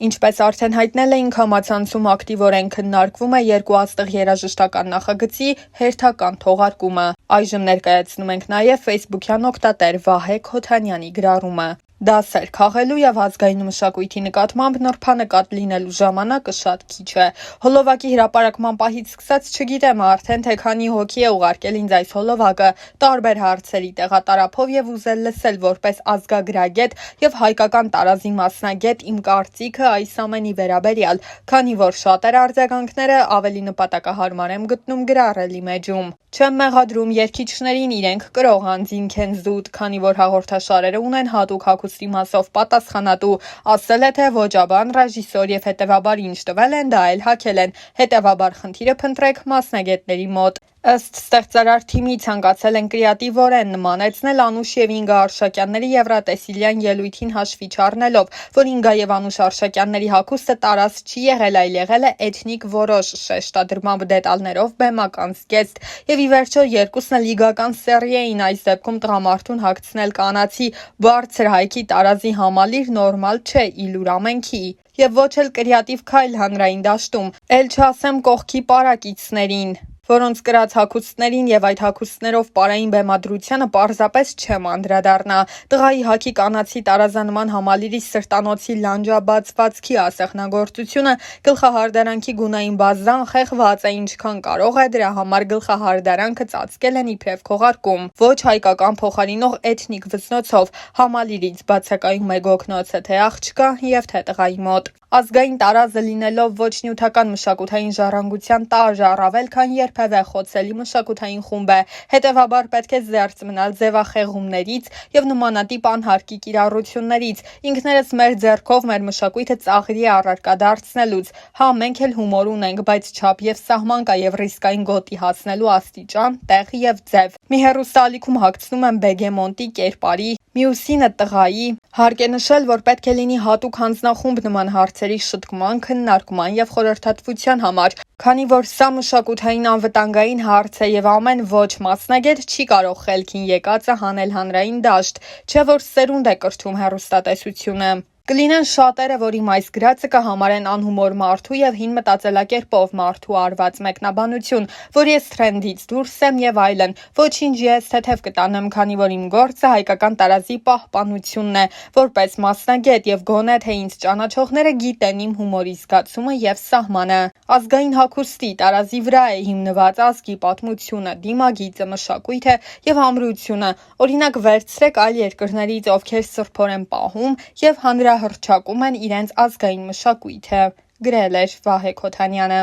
Ինչպես արդեն հայտնել էինք, համացանցում ակտիվորեն քննարկվում է երկու աստղ երաժշտական նախագծի հերթական թողարկումը։ Այժմ ներկայացնում ենք նաև ֆեյսբուքյան օգտատեր Վահե Քոթանյանի գրառումը։ Դասեր քաղելու եւ ազգային մշակույթի նկատմամբ նրբանկատ լինելու ժամանակը շատ քիչ է։ Հոլովակի հրապարակման պահից սկսած չգիտեմ արդեն թե քանի հոգի է ուղարկել ինձ այս հոլովակը տարբեր հարցերի տեղատարափով եւ ուզել լսել որպես ազգագրագետ եւ հայկական տարազի մասնագետ իմ կարծիքը այս ամենի վերաբերյալ, քանի որ շատեր արձագանքները ավելի նպատակահարմար եմ գտնում գրառելի մեջում։ Չեմ մեղադրում երգիչներին, իրենք կրող անձինք են զուտ, քանի որ հաղորդաշարերը ունեն հատուկ հագուստի մասով պատասխանատու, ասել է թե ոճաբան, ռեժիսոր եւ հետեւաբար ինչ տվել են, դա էլ հագել են, հետեւաբար խնդիրը փնտրեք մասնագետների մոտ։ Ըստ ստեղծարար թիմի ցանկացել են կրեատիվորեն նմանեցնել Անուշ եւ Ինգա Արշակյանների Եվրատեսիլյան ելույթին հաշվի չառնելով, որ Ինգա եւ Անուշ Արշակյանների հագուստը տարած չի եղել, այլ եղել է էթնիկ որոշ շեշտադրմամբ դետալներով բեմական զգեստ, եւ ի վերջո երկուսն էլ լիգական սերի էին, այս դեպքում տղամարդուն հագցնել կանացի բարձր հայքի տարազի համալիր նորմալ չէ իլուր ամենքի։ Եվ ոչ էլ կրեատիվ քայլ հանրային դաշտում, էլ չասեմ կողքի պարակիցներին, որոնց կրած հագուստներին եւ այդ հագուստներով պարային բեմադրությանը պարզապես չեմ անդրադառնա։ Տղայի հագի կանացի տարազանման համալիրի սրտանոցի լանջաբացվածքի ասեղնագործությունը, գլխահարդարանքի գունային բազան խեղված է, ինչքան կարող է դրա համար գլխահարդարանքը ծածկել են իբրև քողարկում, ոչ հայկական փոխարինող էթնիկ վզնոցով, համալիրից բացակայում է գոգնոցը թե աղջկա եւ թե տղայի մոտ։ Ազգային տարազը լինելով ոչ նյութական մշակութային ժառանգության տաժ առավել քան երբևէ խոցելի մշակութային խումբ է, հետևաբար պետք է զերծ մնալ ձևախեղումներից եւ նմանատիպ անհարկի կիրառություններից, ինքներս մեր ձեռքով մեր մշակույթը ծաղրի առարկա դարձնելուց։ Հա, մենք էլ հումոր ունենք, բայց չափ եւ սահման կա եւ ռիսկային գոտի հասնելու աստիճան, տեղ եւ ձև։ Մի հեռուստաալիքում հագցնում եմ Բեգեմոնտի կերպարի, մյուսինը տղայի։ Հարկ է նշել, որ պետք է լինի հատուկ հանձնախումբ նման հարցերի շտկման, քննարկման եւ խորհրդատվության համար, քանի որ սա մշակութային անվտանգային հարց է եւ ամեն ոչ մասնագետ չի կարող խելքին եկածը հանել հանրային դաշտ, չէ որ սերունդ է կրթում հեռուստատեսությունը։ Կլինեն շատերը, որ իմ այս գրածը կհամարեն անհումոր մարդու եւ հին մտածելակերպով մարդու արված մեկնաբանություն, որ ես թրենդից դուրս եմ եւ այլն։ Ոչինչ, ես թեթև կտանեմ, քանի որ իմ գործը հայկական տարազի պահպանությունն է, որպես մասնագետ եւ գոնե թե ինձ ճանաչողները գիտեն իմ հումորի զգացումը եւ սահմանը։ Ազգային հագուստի տարազի վրա է հիմնված ազգի պատմությունը, դիմագիծը, մշակույթը եւ ամրությունը։ Օրինակ վերցրեք այլ երկրներից, ովքեր սրբորեն պահում եւ հրճակում են իրենց ազգային մշակույթը, գրել էր Վահե Քոթանյանը։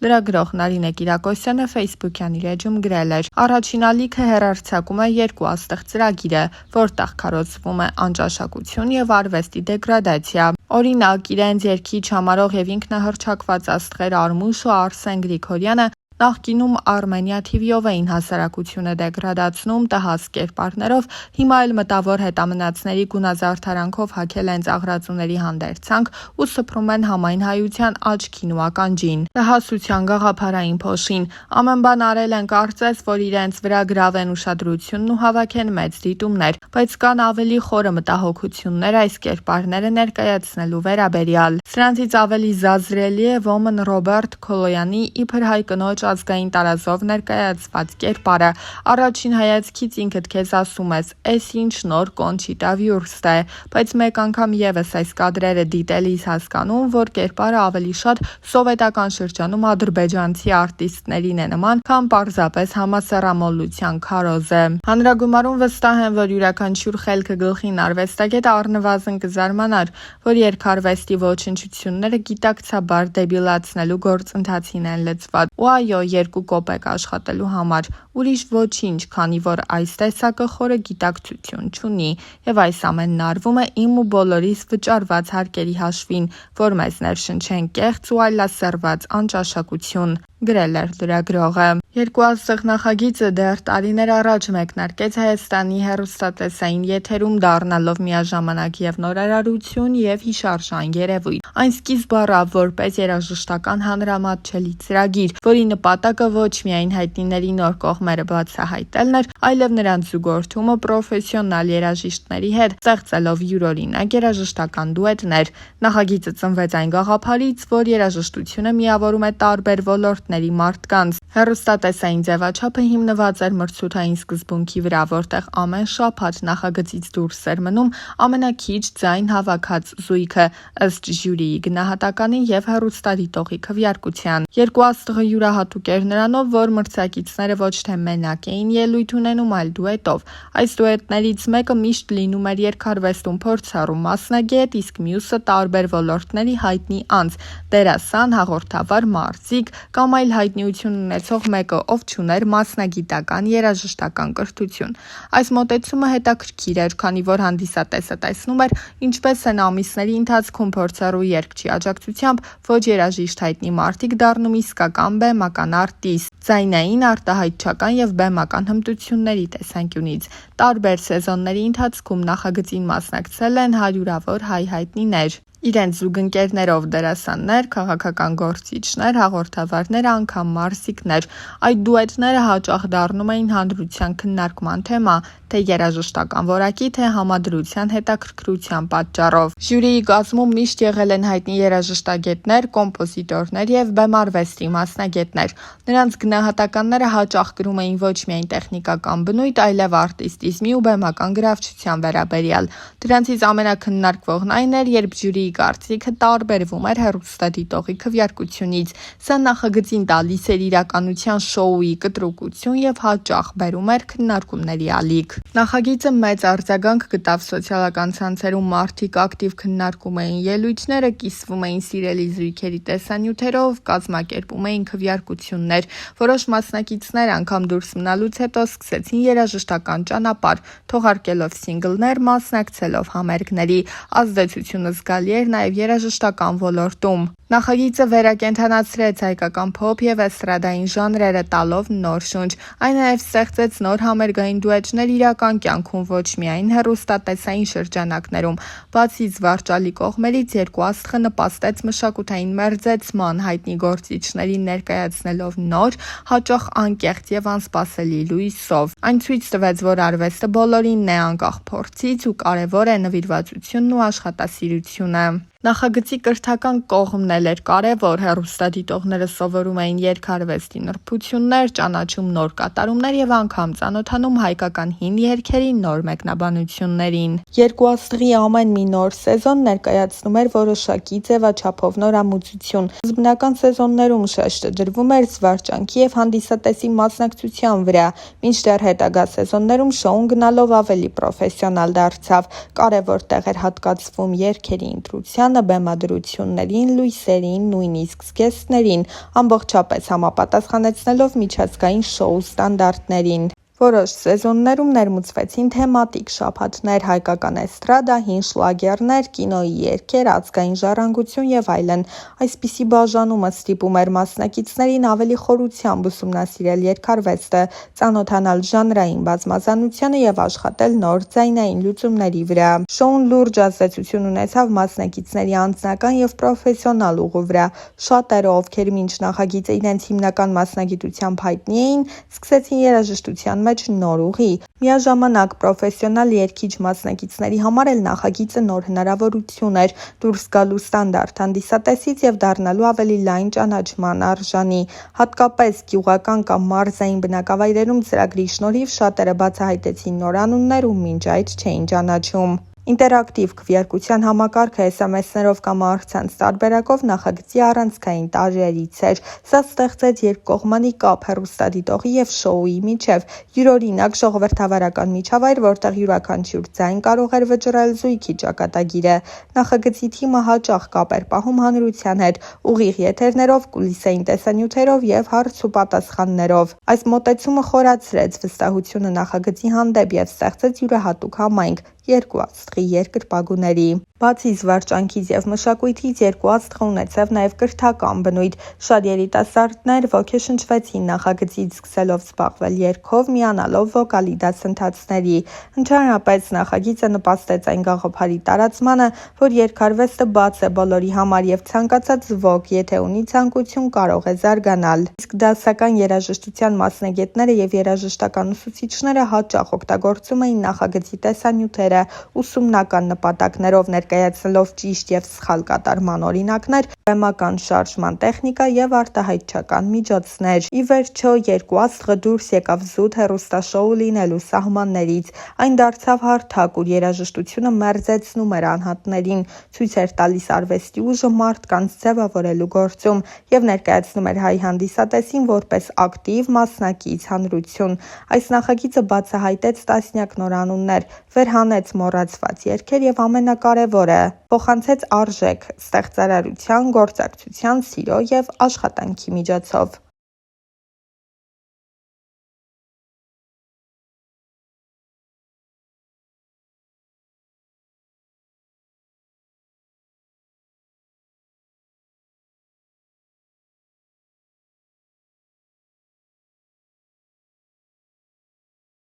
Լրագրող Նարինե Կիրակոսյանը ֆեյսբուքյան իր էջում գրել էր. Առաջին ալիքը հեռարձակում է երկու աստղ ծրագիրը, որտեղ քարոզվում է անճաշակություն եւ արվեստի դեգրադացիա։ Օրինակ, իրենց երգիչ համարող եւ ինքնահռչակված աստղեր Արմուշ ու Արսեն Գրիգորյանը նախկինում Արմենիա TV-ով էին հասարակությունը դեգրադացնում տհաս կերպարներով, հիմա էլ մտավոր հետամնացների գունազարդարանքով հագել են ծաղրածուների հանդերձանք ու սփռում են համայն հայության աչքին ու ականջին։ Տհասության գաղափարային փոշին, ամեն բան արել են կարծես, որ իրենց վրա գրավեն ուշադրությունն ու հավաքեն մեծ դիտումներ, բայց կան ավելի խորը մտահոգություններ այս կերպարները ներկայացնելու վերաբերյալ։ Սրանցից ավելի զազրելի է Ոմն Ռոբերտ Քոլոյանի իբր հայ կնոջ ազգային տարազով ներկայացված կերպարը։ Առաջին հայացքից ինքդ քեզ ասում ես, «Էս ինչ նոր Կոնչիտա Վյուրստ է», բայց մեկ անգամ եւս այս կադրերը դիտելիս հասկանում, որ կերպարը ավելի շատ սովետական շրջանում ադրբեջանցի արտիստներին է նման, քան պարզապես համասեռամոլության քարոզը։ Հանրագումարում վստահ եմ, որ յուրաքանչյուր խելքը գլխին արվեստագետ առնվազն կզարմանար, որ երգարվեստի ոչնչությունները գիտակցաբար դեբիլացնելու գործընթացին են լծված։ Ու այո, 2 կոպեկ աշխատելու համար, ուրիշ ոչինչ, քանի որ այս տեսակը խորը գիտակցություն չունի, եւ այս ամենն արվում է իմ ու բոլորիս վճարված հարկերի հաշվին, որ մեզ ներշնչեն կեղծ ու այլասեռված անճաշակություն։ գրել էր լրագրողը։ Երկուաստղ նախագիծը դեռ տարիներ առաջ մեկնարկեց Հայաստանի հեռուստատեսային եթերում, դառնալով միաժամանակ և նորարարություն և հիշարժան երևույթ։ Այն սկիզբ առավ որպես երաժշտական հանրամատչելի ծրագիր, որի նպատակը ոչ միայն հայտնիների նոր կողմերը բացահայտելն էր, այլև նրանց զուգորդումը պրոֆեսիոնալ երաժիշտների հետ, ստեղծելով յուրօրինակ երաժշտական դուետներ։ Նախագիծը ծնվեց այն գաղափարից, որ երաժշտությունը միավորում է տարբեր ոլորտների մարդկանց։ Հեռուստատեսային ձևաչափը հիմնված էր մրցութային սկզբունքի վրա, որտեղ ամեն շաբաթ նախագծից դուրս էր մնում ամենաքիչ ձայն հավաքած զույգը ըստ ժյուրիի գնահատականի և հեռուստադիտողի քվեարկության։ Երկուաստղը յուրահատուկ էր նրանով, որ մրցակիցները ոչ թե մենակ էին ելույթ ունենում, այլ դուետով։ Այս դուետներից մեկը միշտ լինում էր երգարվեստում փորձառու մասնագետ, իսկ մյուսը տարբեր ոլորտների հայտնի անձ՝ դերասան, հաղորդավար, մարզիկ կամ այլ հայտնիություն ունեցող մեկը, ով չուներ մասնագիտական երաժշտական կրթություն։ Այս մոտեցումը հետաքրքիր էր, քանի որ հանդիսատեսը տեսնում էր, ինչպես են ամիսների ընթացքում փորձառու երգչի աջակցությամբ ոչ երաժիշտ հայտնի մարդիկ դառնում իսկական բեմական արտիստ՝ ձայնային, արտահայտչական և բեմական հմտությունների տեսանկյունից։ Տարբեր սեզոնների ընթացքում նախագծին մասնակցել են հարյուրավոր հայ հայտնիներ։ Իրենց զուգընկերներով դերասաններ, քաղաքական գործիչներ, հաղորդավարներ, անգամ մարզիկներ։ Այդ դուետները հաճախ դառնում էին հանրության քննարկման թեմա, թե երաժշտական որակի, թե համադրության հետաքրքրության պատճառով։ Ժյուրիի կազմում միշտ եղել են հայտնի երաժշտագետներ, կոմպոզիտորներ և բեմարվեստի մասնագետներ։ Նրանց գնահատականները հաճախ կրում էին ոչ միայն տեխնիկական բնույթ, այլև արտիստիզմի ու բեմական գրավչության վերաբերյալ։ Դրանցից ամենաքննարկվողն այն էր, երբ ժյուրիի կարծիքը տարբերվում էր հեռուստադիտողի քվեարկությունից։ Սա նախագծին տալիս էր իրականության շոուի կտրուկություն և հաճախ բերում էր քննարկումների ալիք։ Նախագիծը մեծ արձագանք գտավ սոցիալական ցանցերում, մարդիկ ակտիվ քննարկում էին ելույթները, կիսվում էին սիրելի զույգերի տեսանյութերով, կազմակերպում էին քվեարկություններ։ Որոշ մասնակիցներ անգամ դուրս մնալուց հետո սկսեցին երաժշտական ճանապարհ, թողարկելով սինգլներ, մասնակցելով համերգների։ Ազդեցությունը զգալի էր նաև երաժշտական ոլորտում։ Նախագիծը վերակենդանացրեց հայկական փոփ և էստրադային ժանրերը, տալով նոր շունչ։ Այն նաև ստեղծեց նոր համերգային դուետներ իրական կյանքում, ոչ միայն հեռուստատեսային շրջանակներում։ Բացի զվարճալի կողմերից, երկուաստղը նպաստեց մշակութային մերձեցման, հայտնի գործիչներին ներկայացնելով նոր, հաճախ անկեղծ և անսպասելի լույսով։ Այն ցույց տվեց, որ արվեստը բոլորինն է, անկախ փորձից, ու կարևոր է նվիրվածությունն ու աշխատասիրությունը։ Նախագծի կրթական կողմն էլ էր կարևոր։ Հեռուստադիտողները սովորում էին երգարվեստի նրբություններ, ճանաչում նոր կատարումներ և անգամ ծանոթանում հայկական հին երգերի նոր մեկնաբանություններին։ Երկուաստղի ամեն մի նոր սեզոն ներկայացնում էր որոշակի ձևաչափով նորամուծություն։ Սկզբնական սեզոններում շեշտը դրվում էր զվարճանքի և հանդիսատեսի մասնակցության վրա, մինչդեռ հետագա սեզոններում շոուն գնալով ավելի պրոֆեսիոնալ դարձավ։ Կարևոր տեղ էր հատկացվում երգերի ընտրությանը, բեմադրություններին, լույսերին, նույնիսկ զգեստներին, ամբողջապես համապատասխանեցնելով միջազգային շոու ստանդարտներին։ Որոշ սեզոններում ներմուծվեցին թեմատիկ շաբաթներ՝ հայկական էստրադա, հին շլագերներ, կինոյի երգեր, ազգային ժառանգություն և այլն։ Այսպիսի բաժանումը ստիպում էր մասնակիցներին ավելի խորությամբ ուսումնասիրել երգարվեստը, ծանոթանալ ժանրային բազմազանությանը և աշխատել նոր ձայնային լուծումների վրա։ Շոուն լուրջ ազդեցություն ունեցավ մասնակիցների անձնական և պրոֆեսիոնալ ուղու վրա։ Շատերը, ովքեր մինչ նախագիծը իրենց հիմնական մասնագիտությամբ հայտնի էին, սկսեցին երաժշտության մեջ նոր ուղի։ Միաժամանակ պրոֆեսիոնալ երգիչ մասնակիցների համար էլ նախագիծը նոր հնարավորություն էր դուրս գալու ստանդարտ հանդիսատեսից և դառնալու ավելի լայն ճանաչման արժանի։ Հատկապես գյուղական կամ մարզային բնակավայրերում ծրագրի շնորհիվ շատերը բացահայտեցին նոր անուններ, ում մինչ այդ չէին ճանաչում։ Ինտերակտիվ քվեարկության համակարգը SMS-ներով կամ առցանց տարբերակով նախագծի առանցքային տարրերից էր։ Սա ստեղծեց երկկողմանի կապ հեռուստադիտողի և շոուի միջև, յուրօրինակ ժողովրդավարական միջավայր, որտեղ յուրաքանչյուր ձայն կարող էր վճռել զույգի ճակատագիրը։ Նախագծի թիմը հաճախ կապ էր պահում հանրության հետ, ուղիղ եթերներով, կուլիսային տեսանյութերով և հարց ու պատասխաններով։ Այս մոտեցումը խորացրեց վստահությունը նախագծի հանդեպ և ստեղծեց յուրահատուկ համայնք։ երկու աստղի երկրպագուների։ Բացի զվարճանքից եւ մշակույթից երկու աստղը ունեցավ նաեւ կրթական բնույթ։ Շատ երիտասարդներ ոգեշնչվեցին նախագծից, սկսելով զբաղվել երգով, միանալով վոկալի դասընթացների։ Ընդհանրապես նախագիծը նպաստեց այն գաղափարի տարածմանը, որ երգարվեստը բաց է բոլորի համար եւ ցանկացած ոք, եթե ունի ցանկություն, կարող է զարգանալ։ Իսկ դասական երաժշտության մասնագետները եւ երաժշտական ուսուցիչները հաճախ օգտագործում էին նախագծի տեսանյութերը ուսումնական նպատակներով, ներկայացնելով ճիշտ եւ սխալ կատարման օրինակներ, բեմական շարժման տեխնիկա եւ արտահայտչական միջոցներ։ Ի վերջո, երկու աստղը դուրս եկավ զուտ հեռուստաշոու լինելու սահմաններից։ Այն դարձավ հարթակ, ուր երաժշտությունը մերձեցնում էր անհատներին, ցույց էր տալիս արվեստի ուժը մարդկանց ձևավորելու գործում եւ ներկայացնում էր հայ հանդիսատեսին որպես ակտիվ մասնակից հանրություն։ Այս նախագիծը բացահայտեց տասնյակ նոր անուններ, վերհանեց մոռացված երգեր եւ ամենակարևորը՝ փոխանցեց արժեք ստեղծարարության, գործակցության, սիրո եւ աշխատանքի միջոցով։